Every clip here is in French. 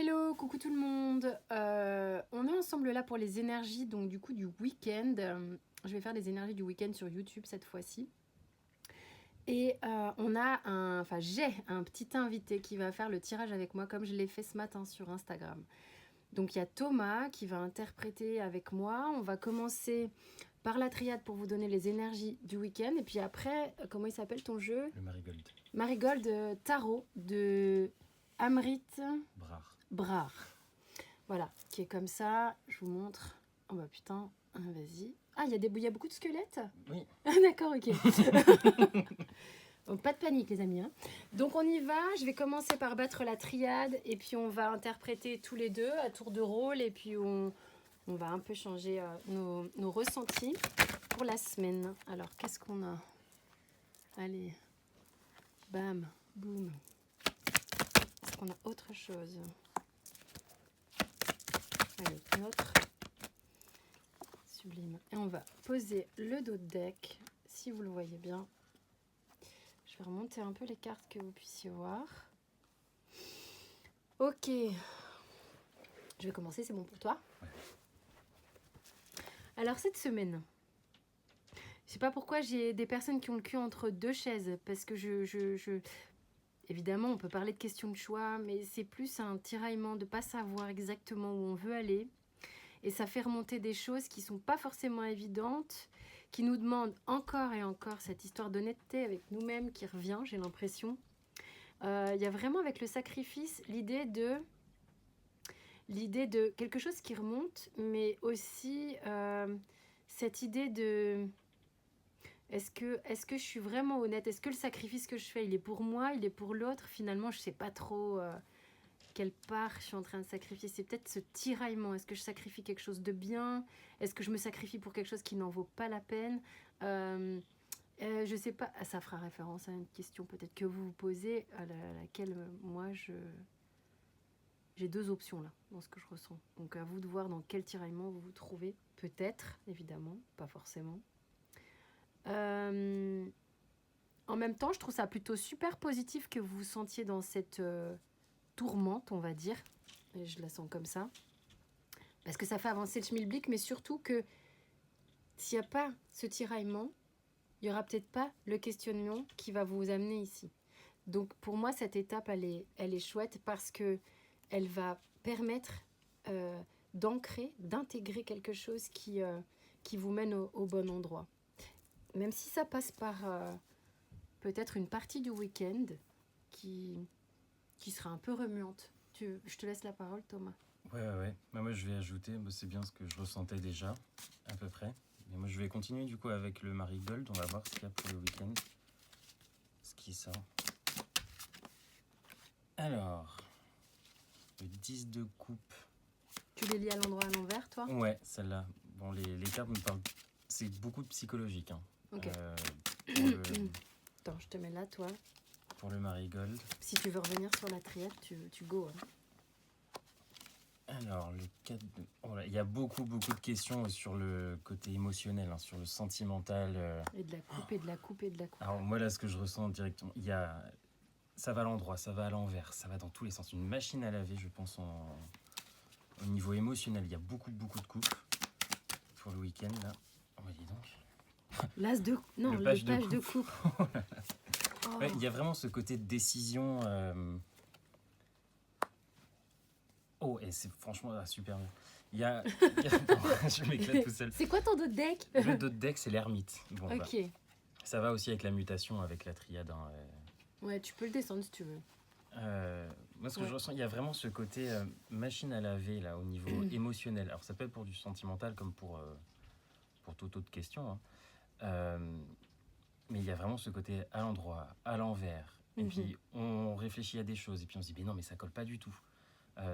Hello, coucou tout le monde. On est ensemble là pour les énergies donc du coup du week-end. Je vais faire les énergies du week-end sur YouTube cette fois-ci. Et j'ai un petit invité qui va faire le tirage avec moi comme je l'ai fait ce matin sur Instagram. Donc il y a Thomas qui va interpréter avec moi. On va commencer par la triade pour vous donner les énergies du week-end. Et puis après, comment il s'appelle ton jeu ? Le Marigold. Marigold Tarot de Amrit Brar. Voilà, qui est comme ça. Je vous montre. Oh bah putain, vas-y. Ah, il y a beaucoup de squelettes ? Oui. Ah d'accord, ok. Donc, pas de panique les amis. Hein. Donc on y va, je vais commencer par battre la triade et puis on va interpréter tous les deux à tour de rôle et puis on va un peu changer nos ressentis pour la semaine. Alors qu'est-ce qu'on a ? Allez, bam, boum. Est-ce qu'on a autre chose ? Allez, notre sublime. Et on va poser le dos de deck, si vous le voyez bien. Je vais remonter un peu les cartes que vous puissiez voir. Ok. Je vais commencer, c'est bon pour toi ? Ouais. Alors cette semaine, je sais pas pourquoi j'ai des personnes qui ont le cul entre deux chaises, parce que évidemment on peut parler de questions de choix, mais c'est plus un tiraillement de pas savoir exactement où on veut aller. Et ça fait remonter des choses qui sont pas forcément évidentes, qui nous demandent encore et encore cette histoire d'honnêteté avec nous-mêmes qui revient, j'ai l'impression. Il y a vraiment avec le sacrifice l'idée de quelque chose qui remonte, mais aussi cette idée de est-ce que je suis vraiment honnête ? Est-ce que le sacrifice que je fais, il est pour moi, il est pour l'autre ? Finalement, je sais pas trop quelle part je suis en train de sacrifier. C'est peut-être ce tiraillement. Est-ce que je sacrifie quelque chose de bien ? Est-ce que je me sacrifie pour quelque chose qui n'en vaut pas la peine ? Je sais pas. Ça fera référence à une question peut-être que vous vous posez, à laquelle moi j'ai deux options là, dans ce que je ressens. Donc à vous de voir dans quel tiraillement vous vous trouvez. Peut-être, évidemment, pas forcément. En même temps, je trouve ça plutôt super positif que vous vous sentiez dans cette tourmente, on va dire. Et je la sens comme ça. Parce que ça fait avancer le schmilblick, mais surtout que s'il n'y a pas ce tiraillement, il n'y aura peut-être pas le questionnement qui va vous amener ici. Donc pour moi, cette étape, elle est chouette parce qu'elle va permettre d'ancrer, d'intégrer quelque chose qui vous mène au bon endroit. Même si ça passe par peut-être une partie du week-end qui sera un peu remuante. Je te laisse la parole, Thomas. Ouais. Moi, je vais ajouter, c'est bien ce que je ressentais déjà, à peu près. Mais moi, je vais continuer du coup avec le Marigold. On va voir ce qu'il y a pour le week-end. Ce qui sort. Alors, le 10 de coupe. Tu les lis à l'endroit à l'envers, toi ? Ouais, celle-là. Bon, les cartes me parlent. C'est beaucoup de psychologique. Hein. Ok. Attends, je te mets là, toi. Pour le Marigold. Si tu veux revenir sur la triade, tu go. Hein. Alors, le 4 de... Oh là, il y a beaucoup de questions sur le côté émotionnel, hein, sur le sentimental. Et de la coupe, et de la coupe, et de la coupe. Alors, moi, là, ce que je ressens directement, ça va à l'endroit, ça va à l'envers, ça va dans tous les sens. Une machine à laver, je pense, au niveau émotionnel. Il y a beaucoup de coupes pour le week-end, là. Oh, dis donc. L'as de... Non, le page de coupe. Oh. Ouais, il y a vraiment ce côté de décision... Oh, et c'est franchement super bien. Je m'éclate tout seul. C'est quoi ton dos de deck ? Le dos de deck, c'est l'ermite. Bon, ok. Ça va aussi avec la mutation, avec la triade. Hein, Ouais, tu peux le descendre si tu veux. Moi, ce que je ressens, il y a vraiment ce côté machine à laver, là, au niveau émotionnel. Alors, ça peut être pour du sentimental, comme pour toute autre question. Hein. Mais il y a vraiment ce côté à l'endroit, à l'envers. Et puis, on réfléchit à des choses. Et puis, on se dit, mais non, mais ça colle pas du tout.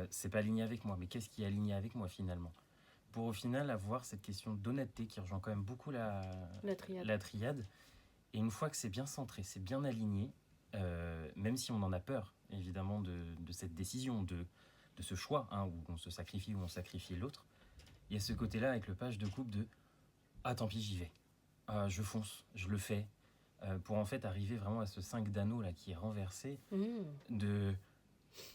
C'est pas aligné avec moi, mais qu'est-ce qui est aligné avec moi finalement ? Pour au final avoir cette question d'honnêteté qui rejoint quand même beaucoup la triade. Et une fois que c'est bien centré, c'est bien aligné, même si on en a peur évidemment de cette décision, de ce choix, hein, où on se sacrifie ou on sacrifie l'autre, il y a ce côté-là avec le page de coupe de « Ah tant pis j'y vais, je fonce, je le fais », pour en fait arriver vraiment à ce 5 d'anneaux là qui est renversé, de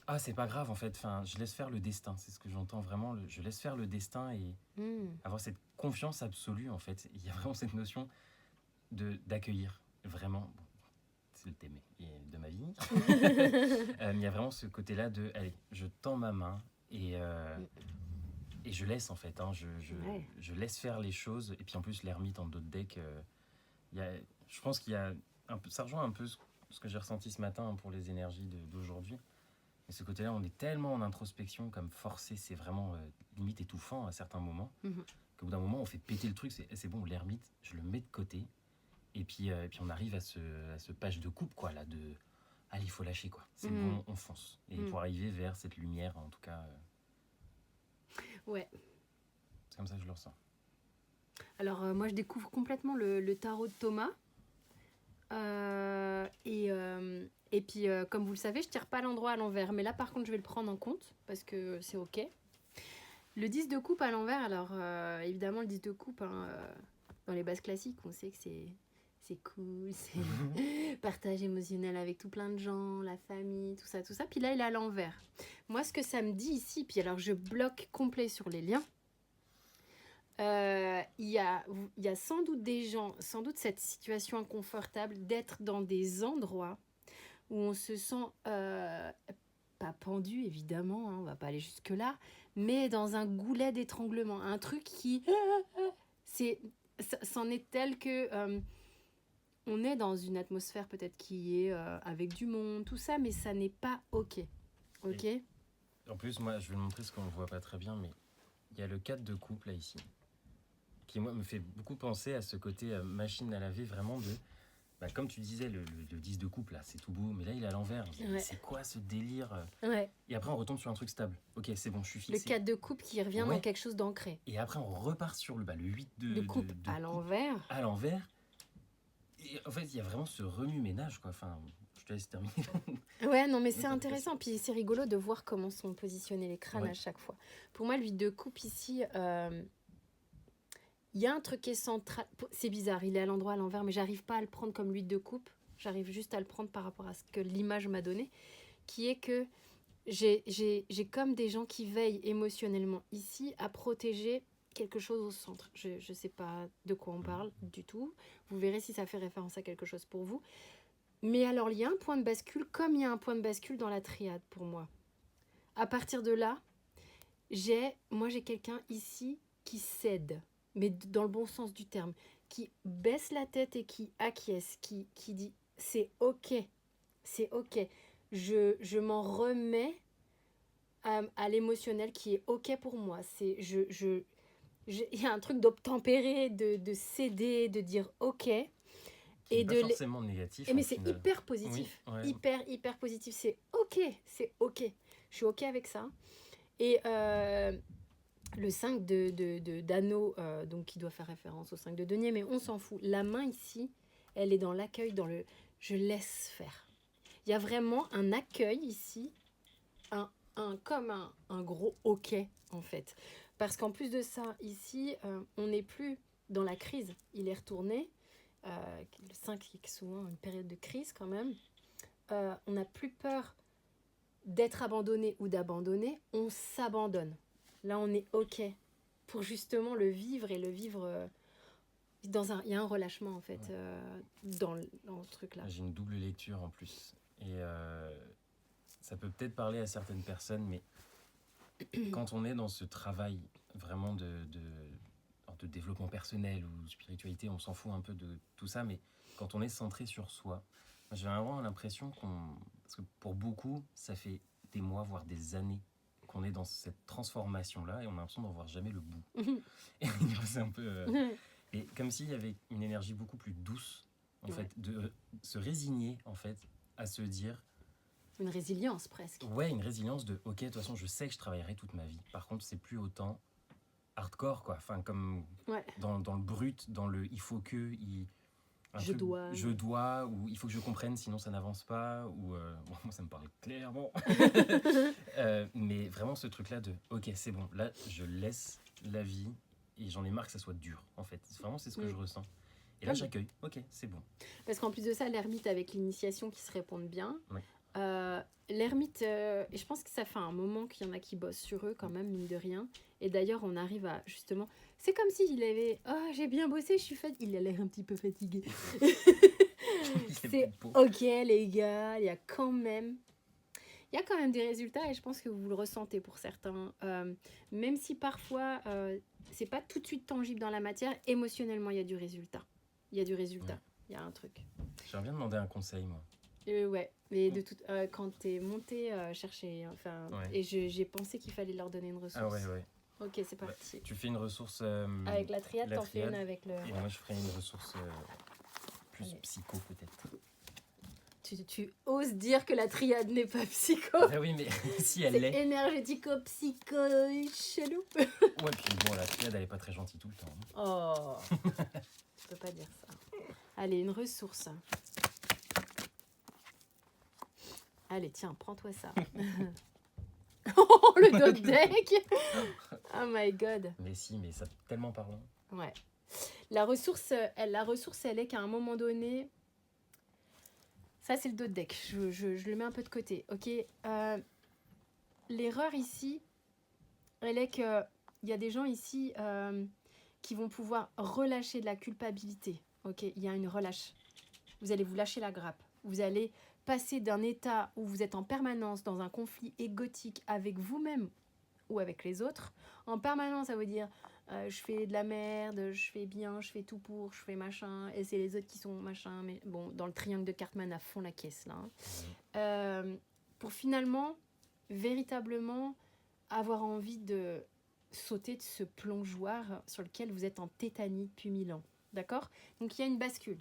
Ah, c'est pas grave en fait, enfin, je laisse faire le destin, c'est ce que j'entends vraiment, je laisse faire le destin et avoir cette confiance absolue en fait. Il y a vraiment cette notion d'accueillir, vraiment, bon, c'est le thème de ma vie. Il y a vraiment ce côté-là de, allez, je tends ma main et je laisse en fait, hein, Ouais. je laisse faire les choses. Et puis en plus, l'ermite en d'autres decks, il y a, je pense qu'il y a un peu, ça rejoint un peu ce que j'ai ressenti ce matin hein, pour les énergies d'aujourd'hui. Mais ce côté-là, on est tellement en introspection, comme forcé, c'est vraiment limite étouffant à certains moments, qu'au bout d'un moment, on fait péter le truc, c'est bon, l'ermite, je le mets de côté. Et puis on arrive à ce page de coupe, quoi, là, de... Allez, il faut lâcher, quoi. C'est bon, on fonce. Et pour arriver vers cette lumière, en tout cas... Ouais. C'est comme ça que je le ressens. Alors, moi, je découvre complètement le tarot de Thomas. Et puis, comme vous le savez, je tire pas l'endroit à l'envers. Mais là, par contre, je vais le prendre en compte parce que c'est OK. Le 10 de coupe à l'envers, alors évidemment, le 10 de coupe, hein, dans les bases classiques, on sait que c'est cool, c'est partage émotionnel avec tout plein de gens, la famille, tout ça, tout ça. Puis là, il est à l'envers. Moi, ce que ça me dit ici, puis alors je bloque complet sur les liens. Il y a sans doute des gens, sans doute cette situation inconfortable d'être dans des endroits où on se sent pas pendu évidemment, hein, on va pas aller jusque là, mais dans un goulet d'étranglement, un truc qui c'en est tel que on est dans une atmosphère peut-être qui est avec du monde, tout ça, mais ça n'est pas OK. Et en plus, moi, je vais le montrer ce qu'on ne voit pas très bien, mais il y a le 4 de coupe là ici, qui moi me fait beaucoup penser à ce côté machine à laver, vraiment de... Bah, comme tu disais, le 10 de coupe, là, c'est tout beau, mais là, il est à l'envers. Ouais. C'est quoi ce délire Ouais. Et après, on retombe sur un truc stable. Ok, c'est bon, je suis fixé. Le 4 de coupe qui revient dans quelque chose d'ancré. Et après, on repart sur le 8 de coupe à l'envers. À l'envers. Et en fait, il y a vraiment ce remue-ménage, quoi. Enfin, je te laisse terminer. Ouais, non, mais c'est intéressant. Puis c'est rigolo de voir comment sont positionnés les crânes à chaque fois. Pour moi, le 8 de coupe ici... il y a un truc qui est central, c'est bizarre, il est à l'endroit à l'envers, mais j'arrive pas à le prendre comme l'huile de coupe, j'arrive juste à le prendre par rapport à ce que l'image m'a donné, qui est que j'ai comme des gens qui veillent émotionnellement ici à protéger quelque chose au centre. Je sais pas de quoi on parle du tout, vous verrez si ça fait référence à quelque chose pour vous. Mais alors, il y a un point de bascule, comme il y a un point de bascule dans la triade pour moi. À partir de là, j'ai quelqu'un ici qui cède, mais dans le bon sens du terme, qui baisse la tête et qui acquiesce, qui dit c'est ok, je m'en remets à l'émotionnel qui est ok pour moi. Il y a un truc d'obtempérer, de céder, de dire ok. Et pas forcément négatif. Mais c'est hyper positif, oui, ouais. hyper positif. C'est ok, je suis ok avec ça. Et le 5 d'anneau, donc qui doit faire référence au 5 de denier, mais on s'en fout. La main ici, elle est dans l'accueil, dans le je laisse faire. Il y a vraiment un accueil ici, comme un gros ok en fait. Parce qu'en plus de ça, ici, on n'est plus dans la crise. Il est retourné. Le 5 qui est souvent une période de crise quand même. On n'a plus peur d'être abandonné ou d'abandonner, on s'abandonne. Là, on est OK pour justement le vivre et le vivre il y a un relâchement en fait dans le truc-là. J'ai une double lecture en plus. Et ça peut peut-être parler à certaines personnes, mais quand on est dans ce travail vraiment de développement personnel ou spiritualité, on s'en fout un peu de tout ça, mais quand on est centré sur soi, j'ai vraiment l'impression parce que pour beaucoup, ça fait des mois, voire des années qu'on est dans cette transformation-là et on a l'impression d'en voir jamais le bout. Et c'est un peu... et comme s'il y avait une énergie beaucoup plus douce, en fait, de se résigner, en fait, à se dire... Une résilience, presque. Ouais, une résilience de, ok, de toute façon, je sais que je travaillerai toute ma vie. Par contre, c'est plus autant hardcore, quoi. Enfin, comme dans le brut, dans le il faut que... je dois, ou il faut que je comprenne, sinon ça n'avance pas, ou bon, moi ça me parle clairement. Mais vraiment ce truc-là de, ok, c'est bon, là je laisse la vie et j'en ai marre que ça soit dur, en fait. Vraiment, c'est ce que je ressens. Et là, j'accueille, ok, c'est bon. Parce qu'en plus de ça, l'ermite avec l'initiation qui se répondent bien, L'ermite, et je pense que ça fait un moment qu'il y en a qui bossent sur eux quand même, mine de rien. Et d'ailleurs, on arrive à justement... C'est comme s'il avait... Oh, j'ai bien bossé, je suis fatigué. Il a l'air un petit peu fatigué. C'est ok, les gars, il y a quand même des résultats et je pense que vous le ressentez pour certains. Même si parfois, c'est pas tout de suite tangible dans la matière, émotionnellement, il y a du résultat. Il y a du résultat. Il y a un truc. J'aimerais bien demander un conseil, moi. Ouais, mais quand t'es monté chercher, enfin, et j'ai pensé qu'il fallait leur donner une ressource. Ah ouais. Ok, c'est parti. Tu fais une ressource... avec la triade, t'en fais une avec le... Et moi, je ferai une ressource plus psycho, peut-être. Tu oses dire que la triade n'est pas psycho. Ah oui, mais si elle l'est. C'est énergético-psycho chelou. Ouais, puis bon, la triade, elle est pas très gentille tout le temps. Oh, je peux pas dire ça. Allez, une ressource. Allez, tiens, prends-toi ça. Oh, le dos deck. Oh my god. Mais si, mais ça tellement parlant. Ouais. La ressource, elle est qu'à un moment donné... Ça, c'est le dos deck. Je le mets un peu de côté. Ok. L'erreur ici, elle est qu'il y a des gens ici qui vont pouvoir relâcher de la culpabilité. Ok. Il y a une relâche. Vous allez vous lâcher la grappe. Vous allez passer d'un état où vous êtes en permanence dans un conflit égotique avec vous-même ou avec les autres. En permanence, ça veut dire je fais de la merde, je fais bien, je fais tout pour, je fais machin, et c'est les autres qui sont machin. Mais bon, dans le triangle de Cartman à fond la caisse là. Pour finalement, véritablement, avoir envie de sauter de ce plongeoir sur lequel vous êtes en tétanie depuis 1000 ans. D'accord ? Donc il y a une bascule.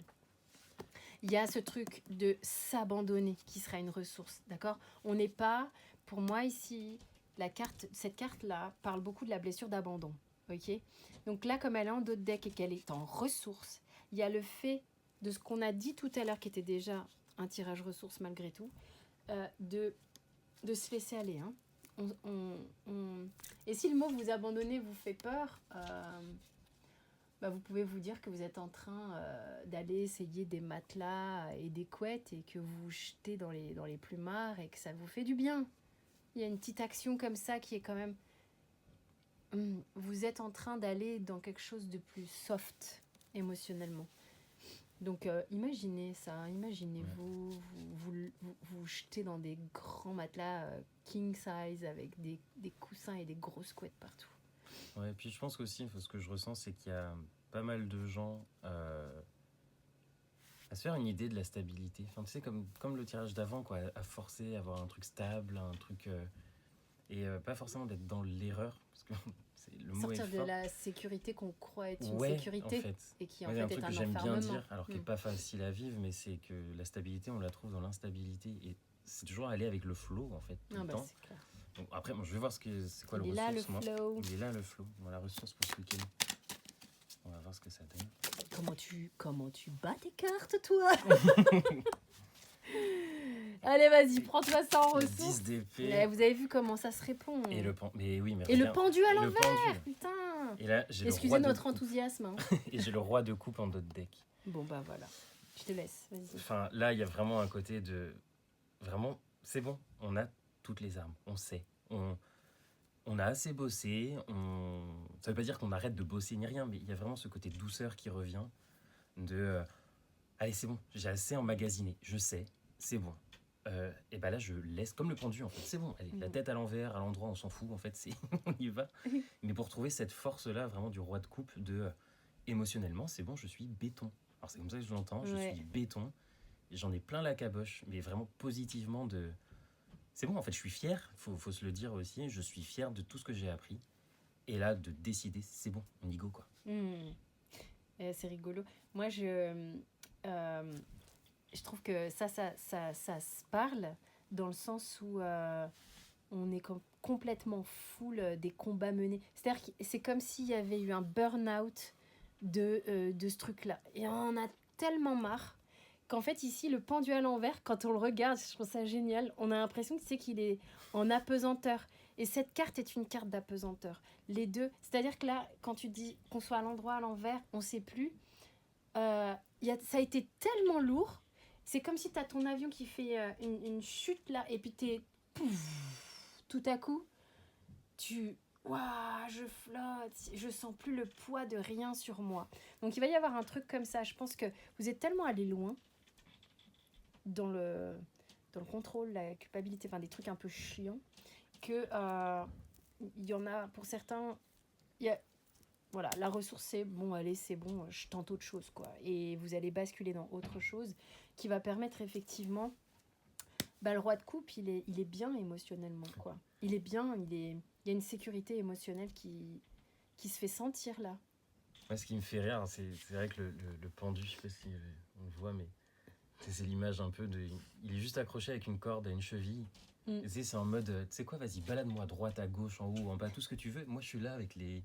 Il y a ce truc de s'abandonner qui sera une ressource, d'accord ? On n'est pas, pour moi ici, cette carte-là parle beaucoup de la blessure d'abandon, ok ? Donc là, comme elle est en dos de deck et qu'elle est en ressource, il y a le fait de ce qu'on a dit tout à l'heure, qui était déjà un tirage ressource malgré tout, de se laisser aller. Hein. Et si le mot vous abandonner vous fait peur... vous pouvez vous dire que vous êtes en train d'aller essayer des matelas et des couettes et que vous vous jetez dans les plumards et que ça vous fait du bien. Il y a une petite action comme ça qui est quand même... Vous êtes en train d'aller dans quelque chose de plus soft émotionnellement. Donc imaginez ça, imaginez-vous vous jetez dans des grands matelas king size avec des coussins et des grosses couettes partout. Ouais, et puis je pense qu'aussi, ce que je ressens, c'est qu'il y a pas mal de gens à se faire une idée de la stabilité. Enfin, tu sais, comme le tirage d'avant, quoi, à forcer, à avoir un truc stable, un truc... et pas forcément d'être dans l'erreur, parce que le mot sortir est fort. de la sécurité qu'on croit être une sécurité, en fait. et qui en fait fait un est truc un que j'aime bien enfermement. dire, alors qui n'est pas facile à vivre, mais c'est que la stabilité, on la trouve dans l'instabilité. Et c'est toujours aller avec le flow, en fait, tout le temps. C'est clair. Donc, après, je vais voir c'est quoi le ressource. Il est là, le flow. Bon, la ressource pour ce week-end. On va voir ce que ça donne. Comment tu bats tes cartes, toi? Allez, vas-y, prends-toi ça en ressources. 10 d'épée. Vous avez vu comment ça se répond. Et le pendu à l'envers, putain. Et là, j'ai excusez notre enthousiasme. Hein. Et j'ai le roi de coupe en dos de deck. Bon, bah voilà. Je te laisse, vas-y. Enfin, là, il y a vraiment un côté de... Vraiment, c'est bon, on a toutes les armes, on sait. On a assez bossé, ça veut pas dire qu'on arrête de bosser ni rien, mais il y a vraiment ce côté douceur qui revient de... allez, c'est bon, j'ai assez emmagasiné, je sais, c'est bon. Et ben là, je laisse comme le pendu, en fait, c'est bon, allez, la tête à l'envers, à l'endroit, on s'en fout, en fait, on y va. Mais pour trouver cette force-là, vraiment du roi de coupe, émotionnellement, c'est bon, je suis béton. Alors c'est comme ça que je l'entends, je suis béton, j'en ai plein la caboche, mais vraiment positivement de... C'est bon, en fait, je suis fier, faut se le dire aussi, je suis fier de tout ce que j'ai appris. Et là, de décider, c'est bon, on y go, quoi. C'est rigolo. Moi, je trouve que ça se parle dans le sens où on est complètement full des combats menés. C'est-à-dire que c'est comme s'il y avait eu un burn-out de ce truc-là. Et on en a tellement marre qu'en fait, ici, le pendu à l'envers, quand on le regarde, je trouve ça génial, on a l'impression que c'est qu'il est en apesanteur. Et cette carte est une carte d'apesanteur. Les deux, c'est-à-dire que là, quand tu dis qu'on soit à l'endroit, à l'envers, on ne sait plus. Ça a été tellement lourd. c'est comme si tu as ton avion qui fait une chute là, et puis tout à coup, Waouh, je flotte, je sens plus le poids de rien sur moi. Donc il va y avoir un truc comme ça. Je pense que vous êtes tellement allé loin dans le contrôle, la culpabilité, enfin des trucs un peu chiants, que il y en a pour certains, voilà, la ressource c'est bon, allez, c'est bon, je tente autre chose, quoi. Et vous allez basculer dans autre chose qui va permettre effectivement. Le roi de coupe, il est bien émotionnellement, quoi. Il est bien, il y a une sécurité émotionnelle qui se fait sentir là. Moi, ce qui me fait rire, c'est vrai que le pendu, je sais pas si on le voit, mais c'est l'image un peu de. Il est juste accroché avec une corde à une cheville. Tu sais, c'est en mode, tu sais quoi, vas-y, balade-moi à droite, à gauche, en haut, en bas, tout ce que tu veux. Moi, je suis là avec les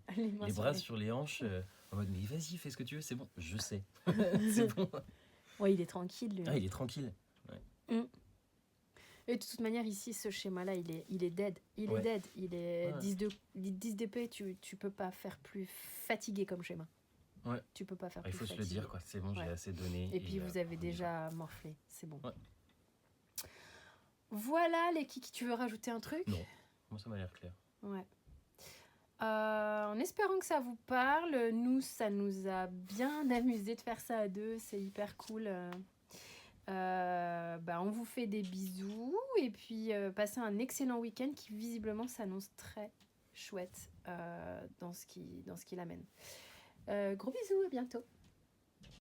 bras sur les hanches, en mode, mais vas-y, fais ce que tu veux, c'est bon, je sais. C'est bon. Ouais, il est tranquille, lui. Ah, il est tranquille. Ouais. Et de toute manière, ici, ce schéma-là, il est dead. Il est dead. Il est 10 d'épée, tu peux pas faire plus fatigué comme schéma. Ouais. Tu peux pas faire plus Il faut fatigué. se le dire, quoi. C'est bon, j'ai assez donné. Et puis, vous avez déjà morflé. C'est bon. Ouais. Voilà, les kiki. Tu veux rajouter un truc? Non. Moi, ça m'a l'air clair. Ouais. En espérant que ça vous parle, nous, ça nous a bien amusé de faire ça à deux. C'est hyper cool. On vous fait des bisous et puis passez un excellent week-end qui visiblement s'annonce très chouette dans ce qu'il amène. Gros bisous, à bientôt.